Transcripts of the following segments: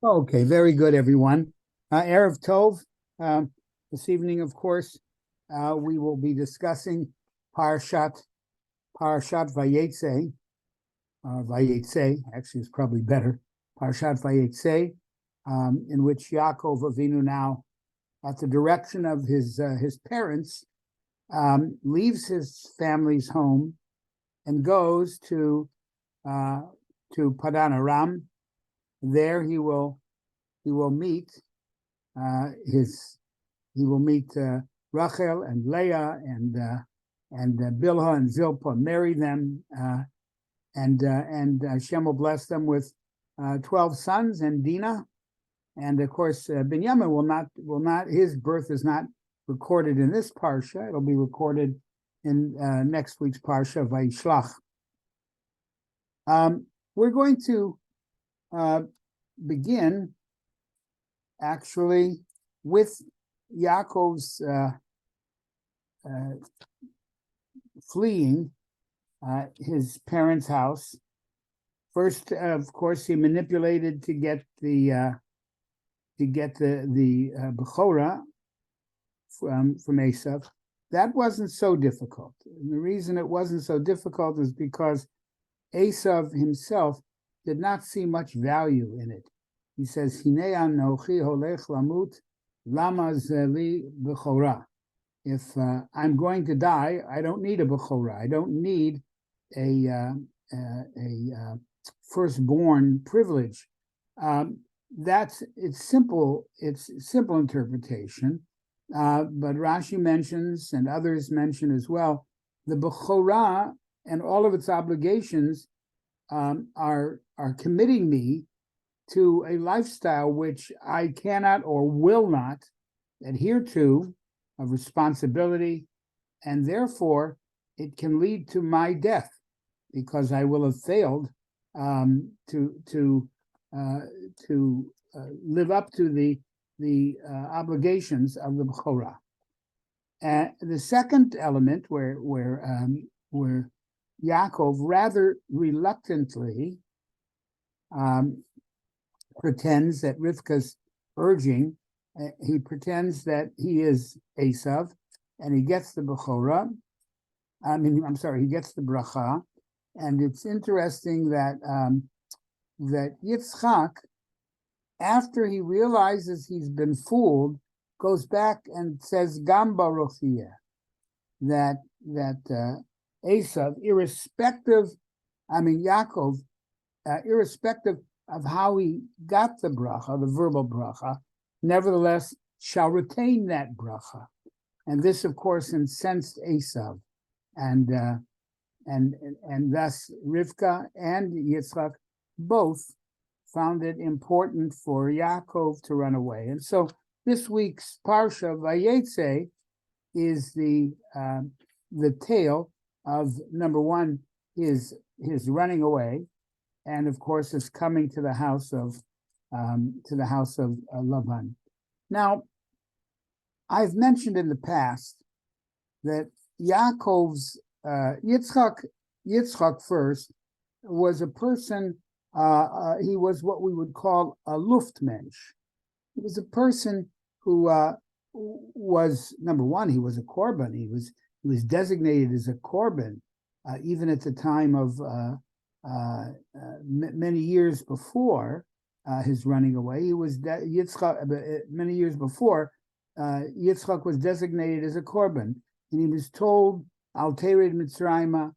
Okay, very good, everyone. Erev Tov. This evening, of course, we will be discussing Parashat Vayeitzei. Vayeitzei, actually, is probably better. Parashat Vayeitzei, in which Yaakov Avinu now, at the direction of his parents, leaves his family's home and goes to Padan Aram. There he will meet Rachel and Leah and Bilhah and Zilpah, marry them, and Hashem will bless them with 12 sons and Dinah, and of course Binyamin will not his birth is not recorded in this parsha. It'll be recorded in next week's parsha Vayishlach. We're going to begin actually with Yaakov's fleeing his parents' house. First, of course, he manipulated to get the Bechorah from Esav. That wasn't so difficult. And the reason it wasn't so difficult is because Esav himself did not see much value in it. He says, "Hinei anochi holech lamut, lama zeli bechorah." If I'm going to die, I don't need a bechorah. I don't need a firstborn privilege. It's simple. It's simple interpretation. But Rashi mentions, and others mention as well, the bechorah and all of its obligations are committing me to a lifestyle which I cannot or will not adhere to, of responsibility, and therefore it can lead to my death because I will have failed to live up to the obligations of the Bechorah. The second element where Yaakov rather reluctantly pretends that Rivka's urging, he pretends that he is Esav, and he gets the Bechorah. He gets the bracha. And it's interesting that that Yitzchak, after he realizes he's been fooled, goes back and says Gam Baruch Yeh, that Esav, Yaakov, irrespective of how he got the bracha, the verbal bracha, nevertheless shall retain that bracha. And this, of course, incensed Esav, and thus Rivka and Yitzchak both found it important for Yaakov to run away. And so this week's Parsha Vayeitzei is the tale of, number one, his running away, and of course his coming to the house of Lavan. Now, I've mentioned in the past that Yaakov's Yitzchak first was a person. He was what we would call a Luftmensch. He was a person who was, number one, he was a korban. He was designated as a korban, even at the time of many years before his running away. He was Yitzchak. Many years before, Yitzchak was designated as a korban, and he was told, "Al tered Mitzrayma."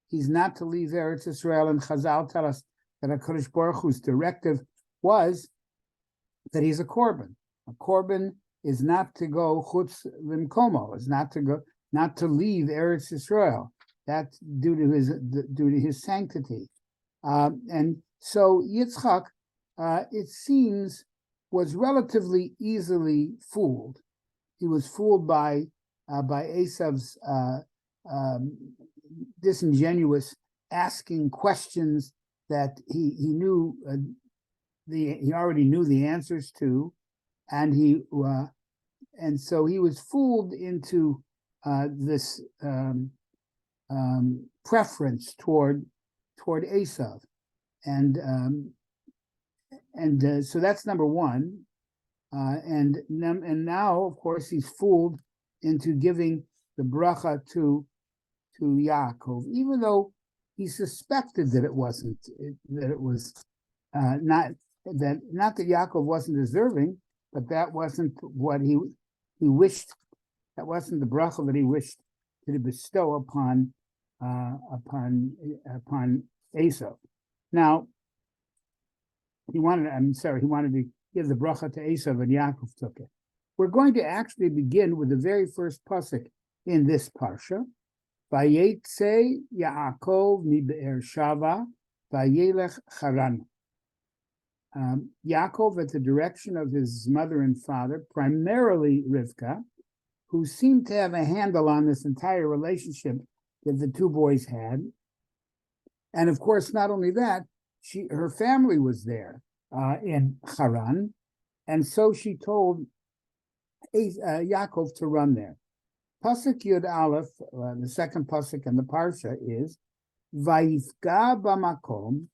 He's not to leave Eretz Israel, and Chazal tell us that HaKadosh Baruch Hu's directive was that he's a korban. A korban is not to go chutz limkomo, is not to leave Eretz Israel. That's due to his sanctity. And so Yitzchak, it seems, was relatively easily fooled. He was fooled by Esav's disingenuous asking questions that he knew he already knew the answers to, and so he was fooled into this preference toward Esav, and So that's number one. And now, of course, he's fooled into giving the bracha to Yaakov, even though he suspected that it wasn't, that it was not that Yaakov wasn't deserving, but that wasn't what he wished. That wasn't the bracha that he wished to bestow upon Esau. Now, he wanted to give the bracha to Esau, and Yaakov took it. We're going to actually begin with the very first pasuk in this parsha. Vayeitzei Yaakov mi be'er Shava, vayelech Haran. Yaakov, at the direction of his mother and father, primarily Rivka, who seemed to have a handle on this entire relationship that the two boys had. And of course, not only that, her family was there in Haran, and so she told Yaakov to run there. Pasuk Yud Aleph, the second pasuk in the parsha, is Vayifga b'makom.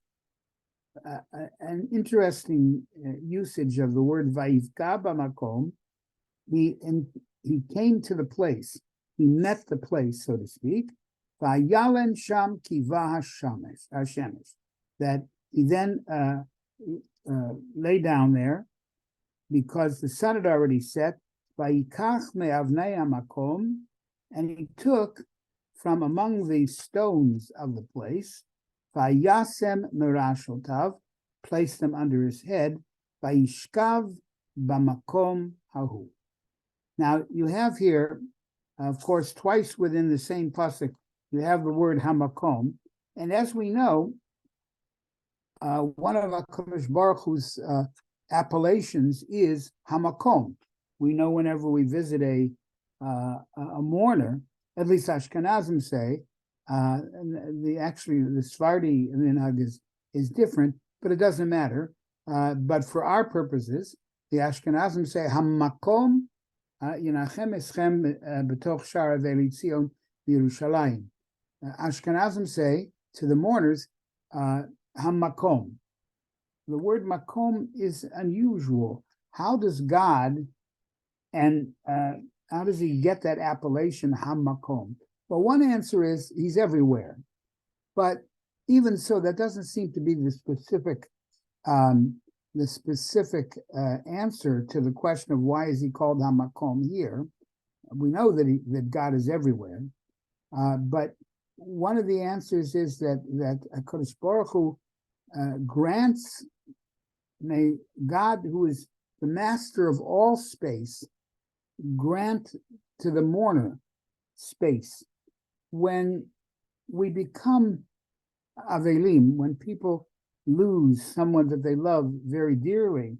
An interesting usage of the word Vayifga b'makom. He came to the place. He met the place, so to speak. Vayalen sham kiva hashemesh. That he then lay down there because the sun had already set. Vayikach me'avnei hamakom, and he took from among the stones of the place, vayasem merashotav, placed them under his head, vayishkav b'makom hahu. Now you have here, of course, twice within the same pasuk, you have the word hamakom, and as we know, one of HaKadosh Baruch Hu's appellations is hamakom. We know whenever we visit a mourner, at least Ashkenazim say, the Sephardi minhag is different, but it doesn't matter. But for our purposes, the Ashkenazim say hamakom yinachem eschem b'toch shara ve'litzion b'Yerushalayim. Ashkenazim say to the mourners, hamakom. The word makom is unusual. How does God and how does he get that appellation hamakom? Well, one answer is he's everywhere, but even so, that doesn't seem to be the specific answer to the question of why is he called hamakom here. We know that God is everywhere, but one of the answers is that HaKadosh Baruch Hu grants, may God, who is the master of all space, grant to the mourner space. When we become avelim, when people lose someone that they love very dearly,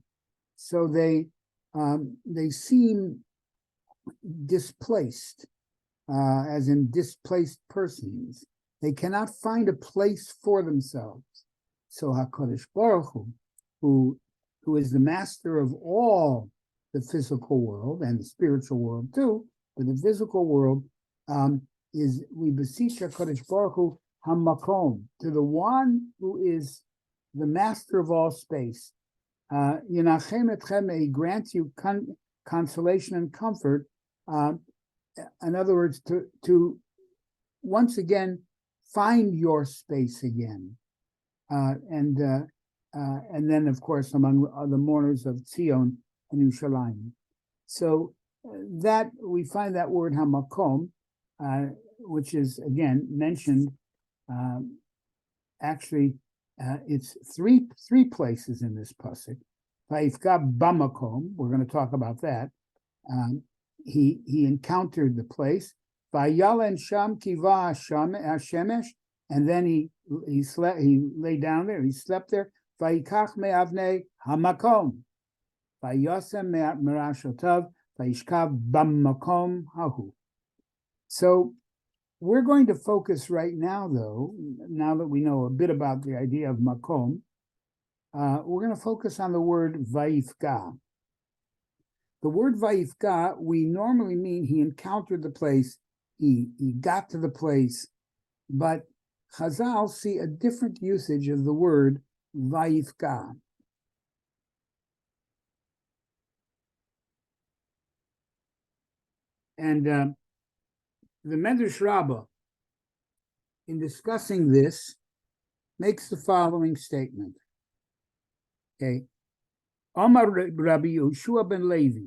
so they seem displaced, as in displaced persons. They cannot find a place for themselves. So HaKadosh Baruch Hu, who is the master of all the physical world and the spiritual world too, but the physical world is, we beseech HaKadosh Baruch Hu hamakom, to the one who is the master of all space. Yinachem etchem, he grants you consolation and comfort. In other words, to once again find your space again, and then of course among the mourners of Zion and Yerushalayim. So that we find that word hamakom, which is again mentioned. Actually, it's three places in this pasuk. Vayifga b'makom. We're going to talk about that. He encountered the place. Vayalen sham kiva hashemesh, and then he lay down there. He slept there. Vayikach me'avnei hamakom. Vayasem merashotav. Vayishkav b'makom hahu. So we're going to focus right now, though, now that we know a bit about the idea of makom, we're going to focus on the word vayifga. The word vayifga, we normally mean he encountered the place, he got to the place, but Chazal see a different usage of the word vayifga. And the Medrash Rabbah, in discussing this, makes the following statement. Okay. Amar Rabbi Yeshua ben Levi,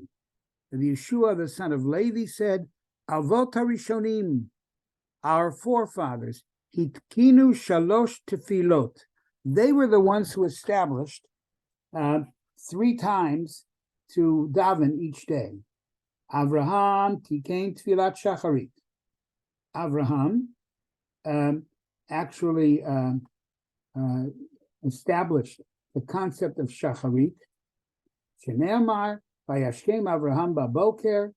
Rabbi Yeshua, the son of Levi, said, Avot HaRishonim, our forefathers, Hitkinu Shalosh Tefilot. They were the ones who established 3 times to daven each day. Avraham Tikein Tfilat Shacharit. Avraham actually established the concept of Shacharit. Shene'amar Vayashkem Avraham Baboker.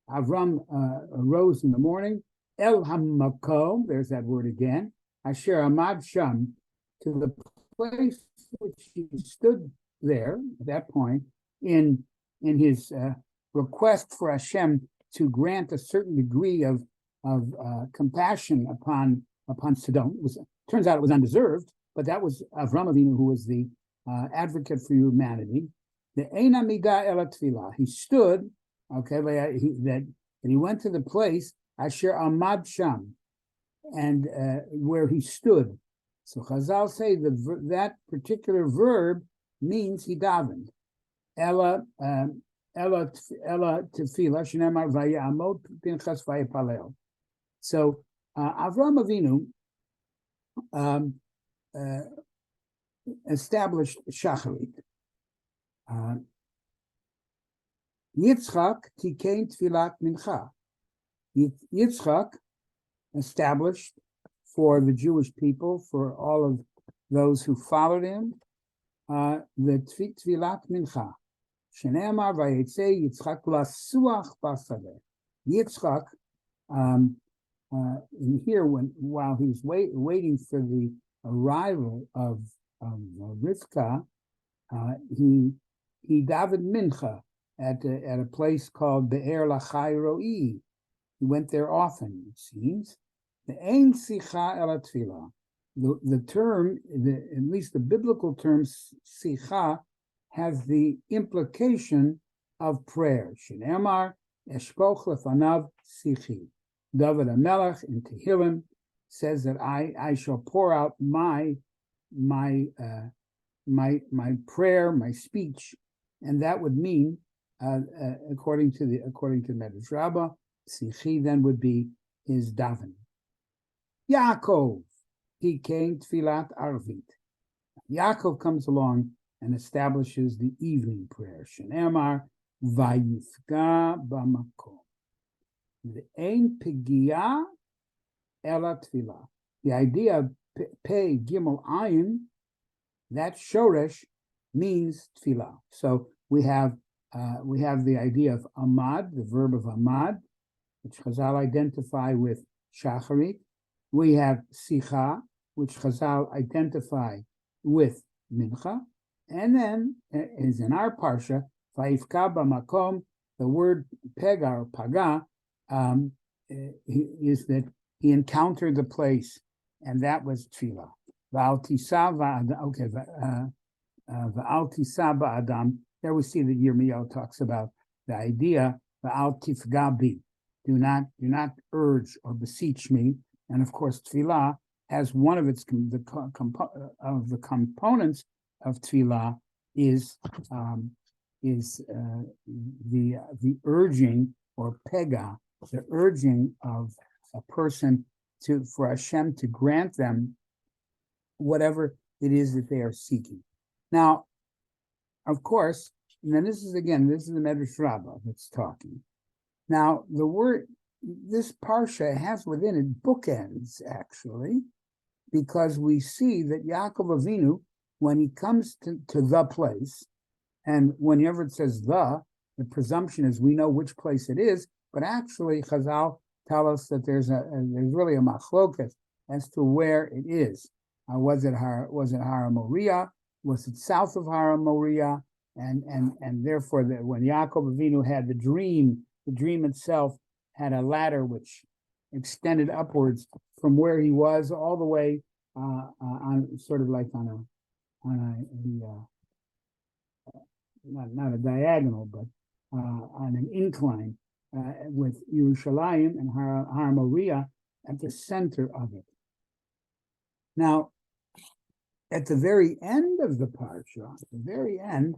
Avram arose in the morning. El Hamakom, there's that word again. Asher Amad Sham, to the place which he stood there at that point in his request for Hashem to grant a certain degree of compassion upon Sodom. Turns out it was undeserved, but that was Avram Avinu, who was the advocate for humanity. The Eina Miga Ela Tfilah. He stood, okay, that he went to the place Asher Amad Sham, and where he stood. So Chazal say that particular verb means he davened. Ela Tefillah Shneimar Vayamot Pinchas Vayipalel. So Avram Avinu established Shacharit. Yitzchak Tikein Tfilat Mincha. Yitzchak established for the Jewish people, for all of those who followed him, the Tfilat Mincha. Shene'amar Vayeitzei Yitzchak lasuach basadeh. Yitzchak, here, while he's waiting for the arrival of Rivka, he davened mincha at a place called Be'er Lachai Ro'i. He went there often, it seems. The Ein Sicha Ela Tfilah. The term, at least the biblical term Sicha, has the implication of prayer. Shene'amar Eshpoch Lefanav Sichi. David HaMelech in Tehillim says that I shall pour out my prayer, my speech, and that would mean, according to Medrash Rabbah, Sichi then would be his daven. Yaakov, he came Tfilat Arvit. Yaakov comes along and establishes the evening prayer. Shene'amar Vayifga B'makom. The Ein Pegia Ela Tfilah. The idea of Pei Gimel Ayin, that Shoresh means Tfilah. So we have the idea of Amad, the verb of Amad, which Chazal identify with Shacharit. We have Sicha, which Chazal identify with Mincha. And then, as in our Parsha, Vayifka B'makom, the word Pega or Paga, is that he encountered the place, and that was Tfilah. V'al tisa ba'adam. There we see that Yirmiyahu talks about the idea, v'al tifga bi. Do not urge or beseech me. And of course, Tfilah has one of the components of Tfilah is the urging or pega, the urging of a person for Hashem to grant them whatever it is that they are seeking. Now, of course, and then this is the Medrash Rabbah that's talking. Now, this parsha has within it bookends, actually, because we see that Yaakov Avinu, when he comes to the place, and whenever it says the presumption is we know which place it is, but actually Chazal tell us that there's really a machloket as to where it is. Was it Har Moriah? Was it south of Har Moriah? And therefore, when Yaakov Avinu had the dream itself had a ladder which extended upwards from where he was all the way on sort of like on not a diagonal, but on an incline with Yerushalayim and Har Moriah at the center of it. Now, at the very end of the parsha, at the very end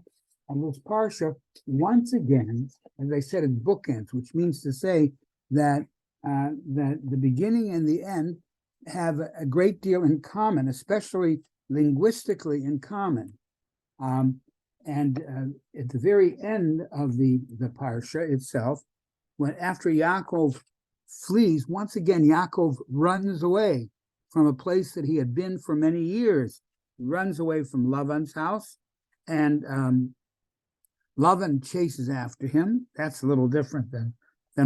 of this parsha, once again, as I said, it's bookends, which means to say that that the beginning and the end have a great deal in common, especially linguistically in common. And at the very end of the parsha itself, when after Yaakov flees, once again, Yaakov runs away from a place that he had been for many years. He runs away from Lavan's house, and Lavan chases after him. That's a little different than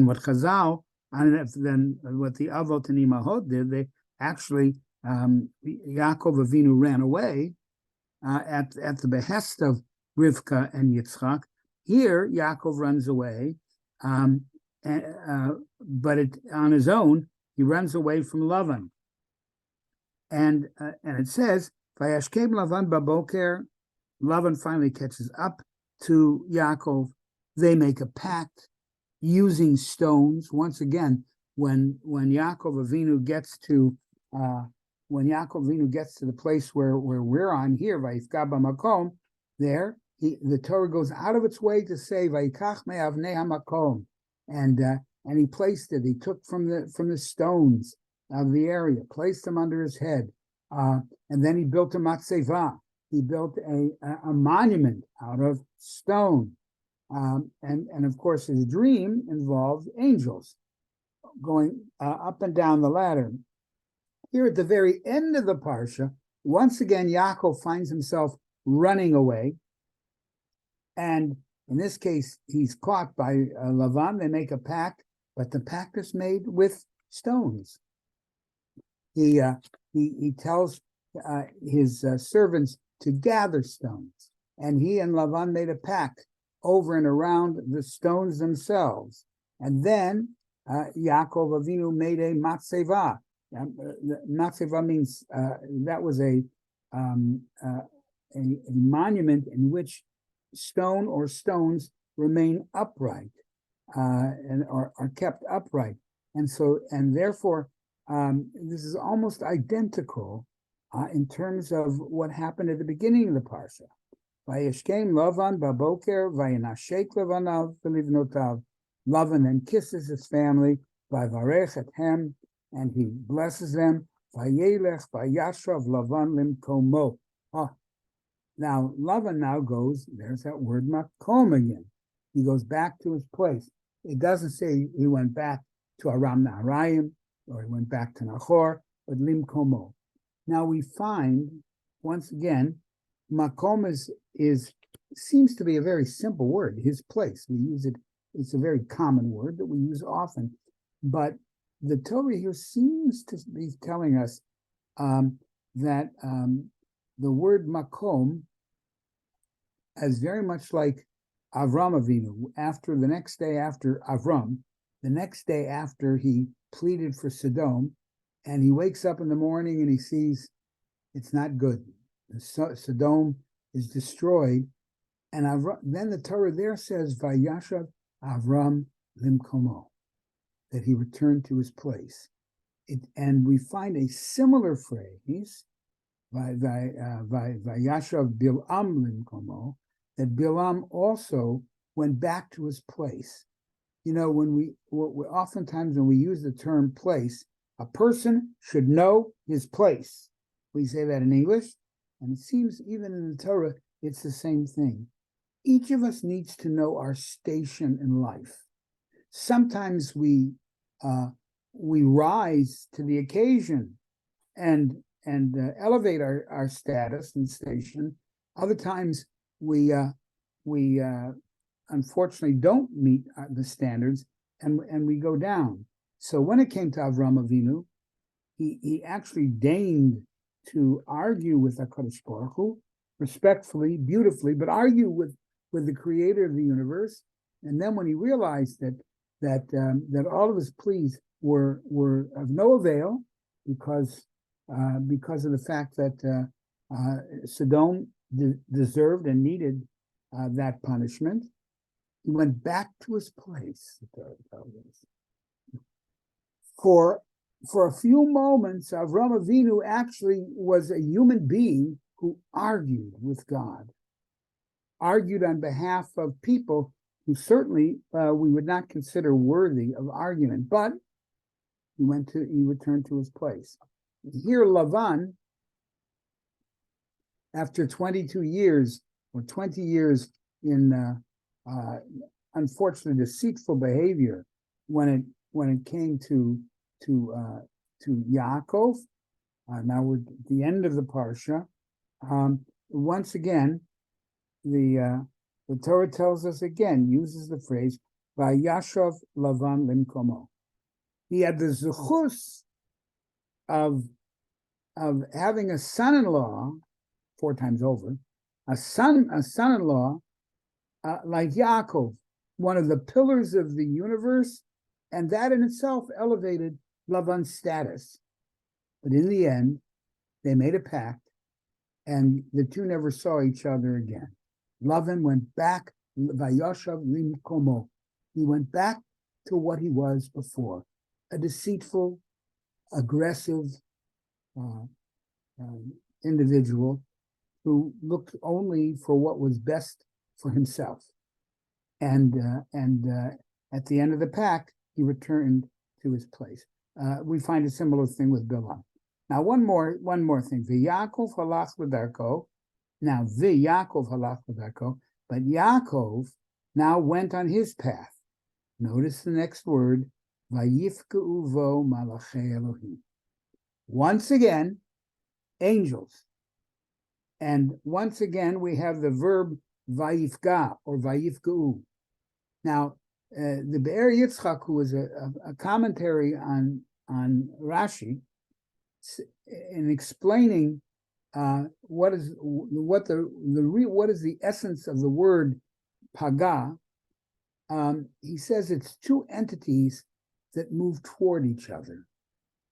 what Chazal, than what the Avot and Imahot did. They actually, Yaakov Avinu ran away at the behest of Rivka and Yitzchak. Here, Yaakov runs away, but on his own, he runs away from Lavan. And it says, Vayashkem Lavan baboker, Lavan finally catches up to Yaakov. They make a pact using stones. Once again, when Yaakov Avinu gets to the place where we're on here, Vayifka b'makom, there the Torah goes out of its way to say Vayikach me'avnei hamakom, and he placed it. He took from the stones of the area, placed them under his head, and then he built a matzeva. He built a monument out of stone, and of course his dream involved angels going up and down the ladder. Here at the very end of the parsha, once again Yaakov finds himself running away, and in this case he's caught by Lavan. They make a pact, but the pact is made with stones. He tells his servants to gather stones, and he and Lavan made a pact over and around the stones themselves. And then Yaakov Avinu made a matzeva. Matzeva means that was a monument in which stone or stones remain upright and are kept upright, and therefore this is almost identical in terms of what happened at the beginning of the parsha. Vayeshkem Lavan baboker vayanashek levanav v'livnotav. Lavan then kisses his family, vayivarech ethem, and he blesses them. Vayelech vayashav Lavan limkomo. Now Lavan now goes. There's that word makom again. He goes back to his place. It doesn't say he went back to Aram Naharayim or he went back to Nachor, but limkomo. Now we find once again, makom seems to be a very simple word. His place. We use it. It's a very common word that we use often, but the Torah here seems to be telling us that the word makom is very much like Avram Avinu. After the next day after Avram, the next day after he pleaded for Sodom, and he wakes up in the morning and he sees it's not good. Sodom is destroyed, and then the Torah there says Vayashav Avram limkomo, that he returned to his place. And we find a similar phrase, Vayashav Bilam limkomo, that Bilam also went back to his place. You know, oftentimes when we use the term place, a person should know his place. We say that in English, and it seems even in the Torah, it's the same thing. Each of us needs to know our station in life. Sometimes we rise to the occasion and elevate our status and station. Other times we unfortunately don't meet the standards and we go down. So when it came to Avram Avinu, he actually deigned to argue with HaKadosh Baruch Hu, respectfully, beautifully, but argue with the creator of the universe. And then when he realized that all of his pleas were of no avail because of the fact that Sodom deserved and needed that punishment, He went back to his place. For a few moments, Avram Avinu actually was a human being who argued with God, argued on behalf of people who certainly we would not consider worthy of argument, but he returned to his place. Here, Lavan, after 22 years or 20 years in unfortunately deceitful behavior, when it came to Yaakov, now we're at the end of the parsha. Once again, the Torah tells us again, uses the phrase "Vayashav Lavan limkomo." He had the zechus of having a son-in-law 4 times over, a son-in-law like Yaakov, one of the pillars of the universe, and that in itself elevated Lavan's status. But in the end, they made a pact, and the two never saw each other again. Lavan went back, Vayashav limkomo. He went back to what he was before, a deceitful, aggressive individual who looked only for what was best for himself. And at the end of the pact, he returned to his place. We find a similar thing with Bilam. Now, one more thing. V'Yaakov halach l'darko. Now, V'Yaakov halach l'darko, but Yaakov now went on his path. Notice the next word, Vayifka'u vo malachei Elohim. Once again, angels. And once again, we have the verb vayifga or vayifka'u. Now, the Be'er Yitzchak, who is a commentary on Rashi, in explaining what is the essence of the word paga, he says it's two entities that move toward each other.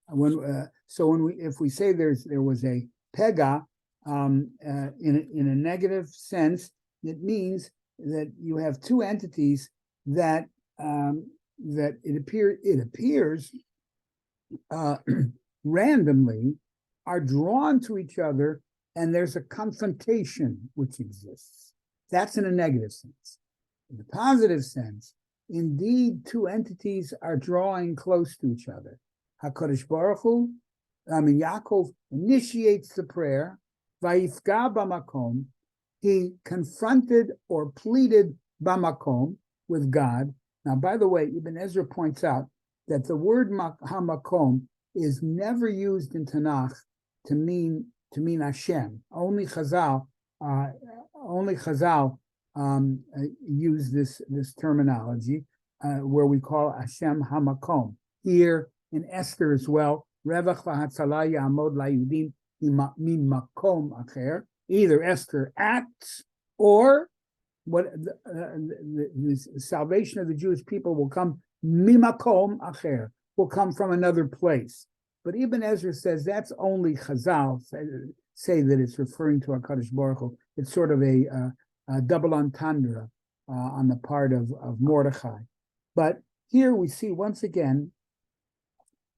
If we say there was a pega in a negative sense, it means that you have two entities that it appears randomly are drawn to each other, and there's a confrontation which exists. That's in a negative sense. In the positive sense, indeed, two entities are drawing close to each other. HaKadosh Baruch Hu, Yaakov initiates the prayer. Vayifga b'makom. He confronted or pleaded b'makom with God. Now, by the way, Ibn Ezra points out that the word hamakom is never used in Tanakh to mean Hashem. Only Chazal use this terminology where we call Hashem hamakom. Here in Esther as well, Revach v'hatzala ya'amod la'yudim mimakom acher. Either Esther acts, or what the salvation of the Jewish people will come mimakom acher, will come from another place. But Ibn Ezra says that's only Chazal say that it's referring to HaKadosh Baruch Hu. It's sort of a double entendre on the part of Mordechai. But here we see once again,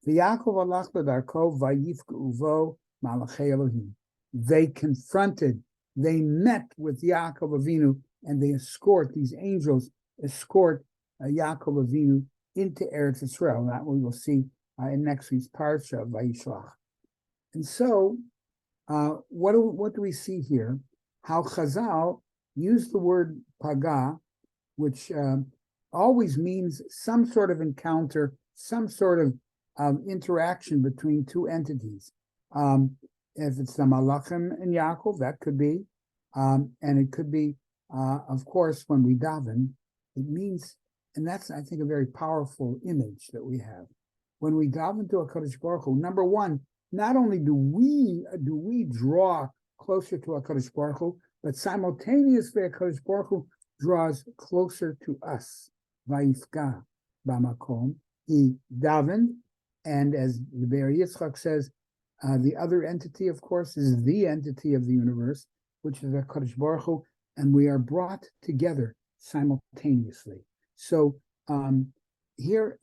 V'Yaakov alach b'darko vayifka'u vo malachei Elohim. They confronted, they met with Yaakov Avinu, and these angels escort Yaakov Avinu into Eretz Yisrael. That we will see in next week's parsha of Vayishlach. And so, what do we see here? How Chazal used the word paga, which always means some sort of encounter, some sort of interaction between two entities. If it's the Malachim and Yaakov, that could be, and it could be, of course, when we daven, it means, and that's, I think, a very powerful image that we have. When we daven to HaKadosh Baruch Hu, number one, not only do we draw closer to HaKadosh Baruch Hu, but simultaneously HaKadosh Baruch Hu draws closer to us. Vayifga b'makom. He davened, and as the Be'er Yitzchak says, the other entity, of course, is the entity of the universe, which is HaKadosh Baruch Hu, and we are brought together simultaneously. So here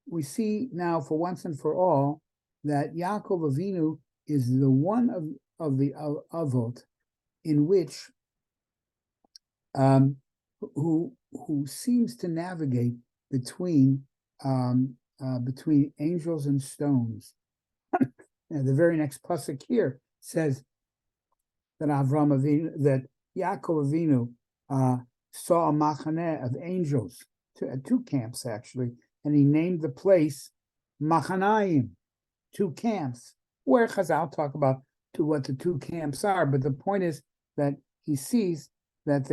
we see now, for once and for all, that Yaakov Avinu is the one of the Avot in which who seems to navigate between angels and stones. The very next pasuk here says that that Yaakov Avinu saw a machaneh of angels, two camps actually, and he named the place Machanayim, two camps. Where Chazal talk about what the two camps are, but the point is that he sees that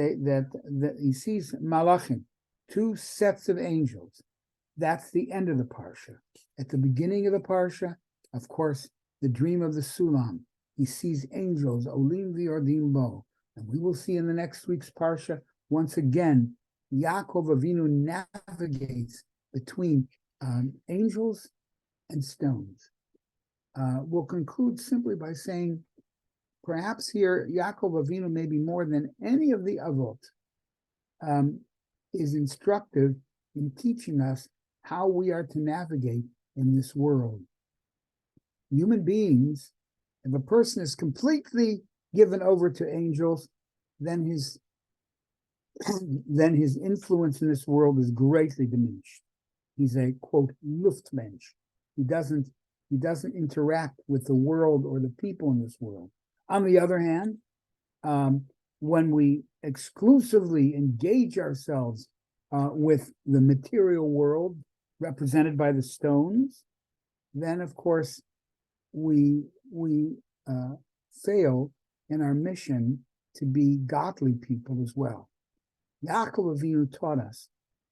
he sees malachim, two sets of angels. That's the end of the parsha. At the beginning of the parsha, of course, the dream of the Sulam. He sees angels, Olim v'yordim bo. And we will see in the next week's parsha, once again, Yaakov Avinu navigates between angels and stones. We'll conclude simply by saying, perhaps here, Yaakov Avinu, maybe more than any of the Avot, is instructive in teaching us how we are to navigate in this world. Human beings, if a person is completely given over to angels, then his influence in this world is greatly diminished. He's a, quote, Luftmensch. He doesn't interact with the world or the people in this world. On the other hand, when we exclusively engage ourselves with the material world represented by the stones, then of course we fail in our mission to be godly people as well. Yaakov Avinu taught us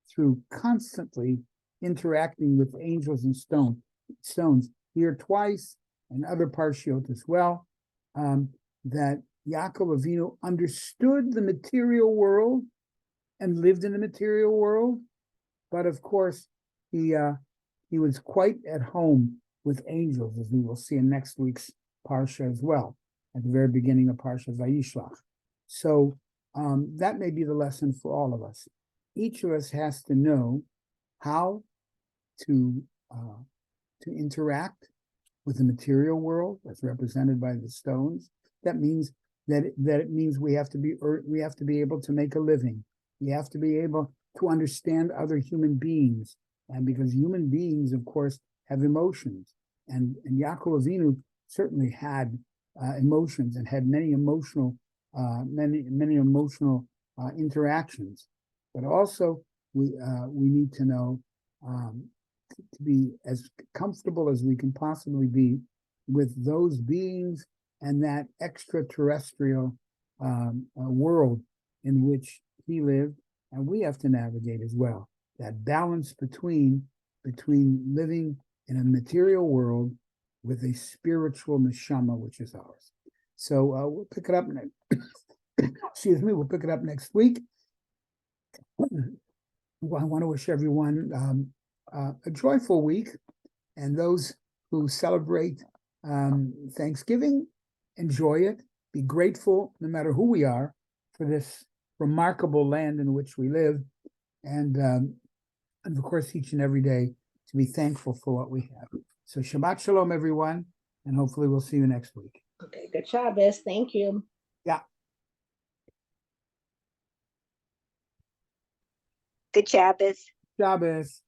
through constantly interacting with angels and stones here twice and other parshiot as well, that Yaakov Avinu understood the material world and lived in the material world, but of course he was quite at home with angels, as we will see in next week's parsha as well, at the very beginning of Parsha Vayishlach. So that may be the lesson for all of us. Each of us has to know how to interact with the material world that's represented by the stones. That means it means we have to be able to make a living. We have to be able to understand other human beings, and because human beings, of course, have emotions, and Yaakov Avinu certainly had emotions and had many emotional interactions. But also we need to know to be as comfortable as we can possibly be with those beings and that extraterrestrial world in which he lived, and we have to navigate as well. That balance between living in a material world with a spiritual neshama, which is ours. So we'll pick it up next. Excuse me. We'll pick it up next week. I want to wish everyone a joyful week, and those who celebrate Thanksgiving, enjoy it. Be grateful, no matter who we are, for this remarkable land in which we live, and of course, each and every day to be thankful for what we have. So Shabbat Shalom, everyone, and hopefully we'll see you next week. Okay, good Shabbos. Thank you. Yeah. Good Shabbos. Shabbos.